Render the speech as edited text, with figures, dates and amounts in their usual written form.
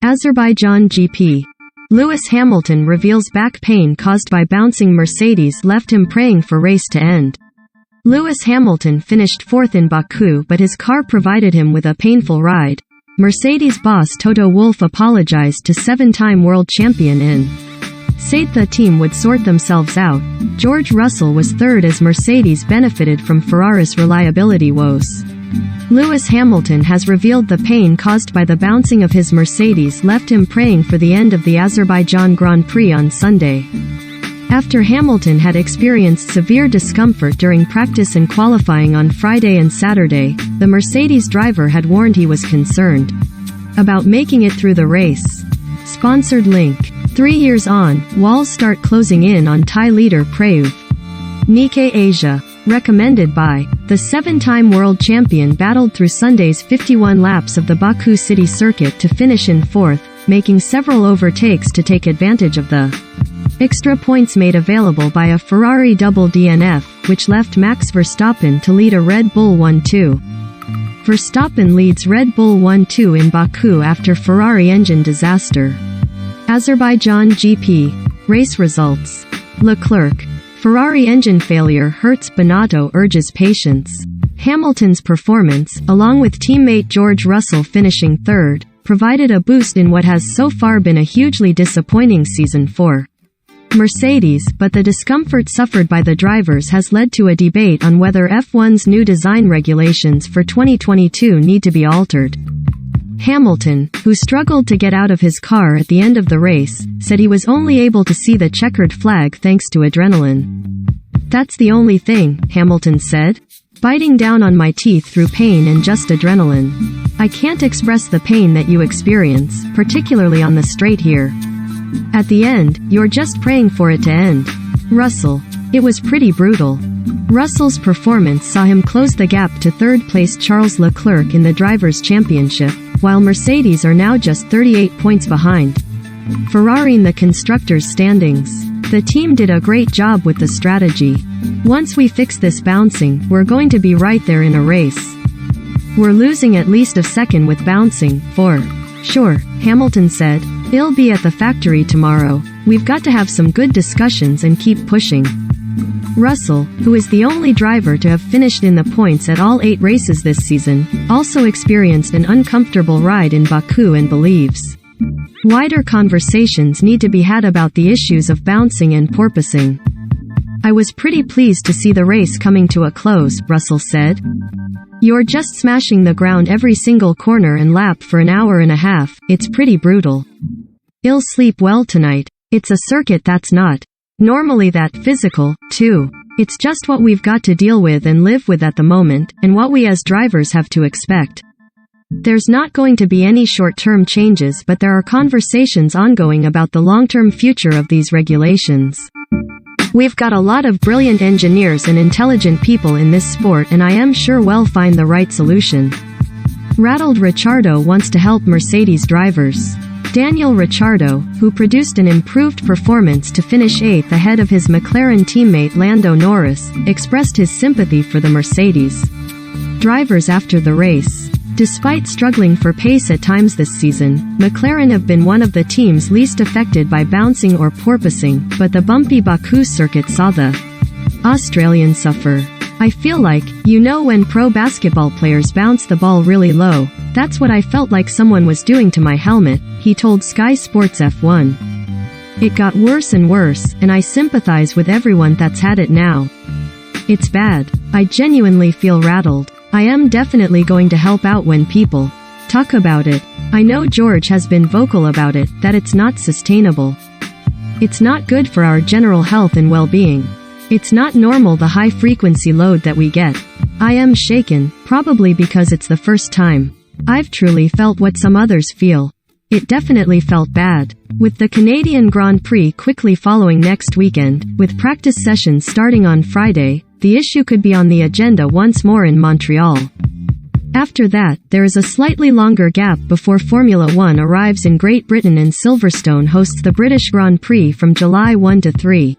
Azerbaijan GP. Lewis Hamilton reveals back pain caused by bouncing Mercedes left him praying for race to end. Lewis Hamilton finished fourth in Baku, but his car provided him with a painful ride. Mercedes boss Toto Wolff apologized to seven-time world champion in. Said the team would sort themselves out. George Russell was third as Mercedes benefited from Ferrari's reliability woes. Lewis Hamilton has revealed the pain caused by the bouncing of his Mercedes left him praying for the end of the Azerbaijan Grand Prix on Sunday. After Hamilton had experienced severe discomfort during practice and qualifying on Friday and Saturday, the Mercedes driver had warned he was concerned about making it through the race. Sponsored link. 3 years on, walls start closing in on Thai leader Prayuth. Nikkei Asia. Recommended by. The seven-time world champion battled through Sunday's 51 laps of the Baku city circuit to finish in fourth, making several overtakes to take advantage of the extra points made available by a Ferrari double DNF, which left Max Verstappen to lead a Red Bull 1-2. Verstappen leads Red Bull 1-2 in Baku after Ferrari engine disaster. Azerbaijan GP. Race results. Leclerc. Ferrari engine failure hurts. Binotto urges patience. Hamilton's performance, along with teammate George Russell finishing third, provided a boost in what has so far been a hugely disappointing season for Mercedes, but the discomfort suffered by the drivers has led to a debate on whether F1's new design regulations for 2022 need to be altered. Hamilton, who struggled to get out of his car at the end of the race, said he was only able to see the checkered flag thanks to adrenaline. "That's the only thing," Hamilton said. "Biting down on my teeth through pain and just adrenaline. I can't express the pain that you experience, particularly on the straight here. At the end, you're just praying for it to end." Russell. It was pretty brutal. Russell's performance saw him close the gap to third-place Charles Leclerc in the Drivers' Championship, while Mercedes are now just 38 points behind Ferrari in the Constructors' standings. The team did a great job with the strategy. "Once we fix this bouncing, we're going to be right there in a race. We're losing at least a second with bouncing, for sure," Hamilton said. "It'll be at the factory tomorrow. We've got to have some good discussions and keep pushing." Russell, who is the only driver to have finished in the points at all 8 races this season, also experienced an uncomfortable ride in Baku and believes wider conversations need to be had about the issues of bouncing and porpoising. "I was pretty pleased to see the race coming to a close," Russell said. "You're just smashing the ground every single corner and lap for an hour and a half. It's pretty brutal. I'll sleep well tonight. It's a circuit that's not normally that physical, too. It's just what we've got to deal with and live with at the moment, and what we as drivers have to expect. There's not going to be any short-term changes, but there are conversations ongoing about the long-term future of these regulations. We've got a lot of brilliant engineers and intelligent people in this sport, and I am sure we'll find the right solution." Rattled Ricciardo wants to help Mercedes drivers. Daniel Ricciardo, who produced an improved performance to finish 8th ahead of his McLaren teammate Lando Norris, expressed his sympathy for the Mercedes drivers after the race. Despite struggling for pace at times this season, McLaren have been one of the teams least affected by bouncing or porpoising, but the bumpy Baku circuit saw the Australian suffer. "I feel like, when pro basketball players bounce the ball really low, that's what I felt like someone was doing to my helmet," he told Sky Sports F1. "It got worse and worse, and I sympathize with everyone that's had it now. It's bad. I genuinely feel rattled. I am definitely going to help out when people talk about it. I know George has been vocal about it, that it's not sustainable. It's not good for our general health and well-being. It's not normal, the high-frequency load that we get. I am shaken, probably because it's the first time I've truly felt what some others feel. It definitely felt bad." With the Canadian Grand Prix quickly following next weekend, with practice sessions starting on Friday, the issue could be on the agenda once more in Montreal. After that, there is a slightly longer gap before Formula One arrives in Great Britain, and Silverstone hosts the British Grand Prix from July 1 to 3.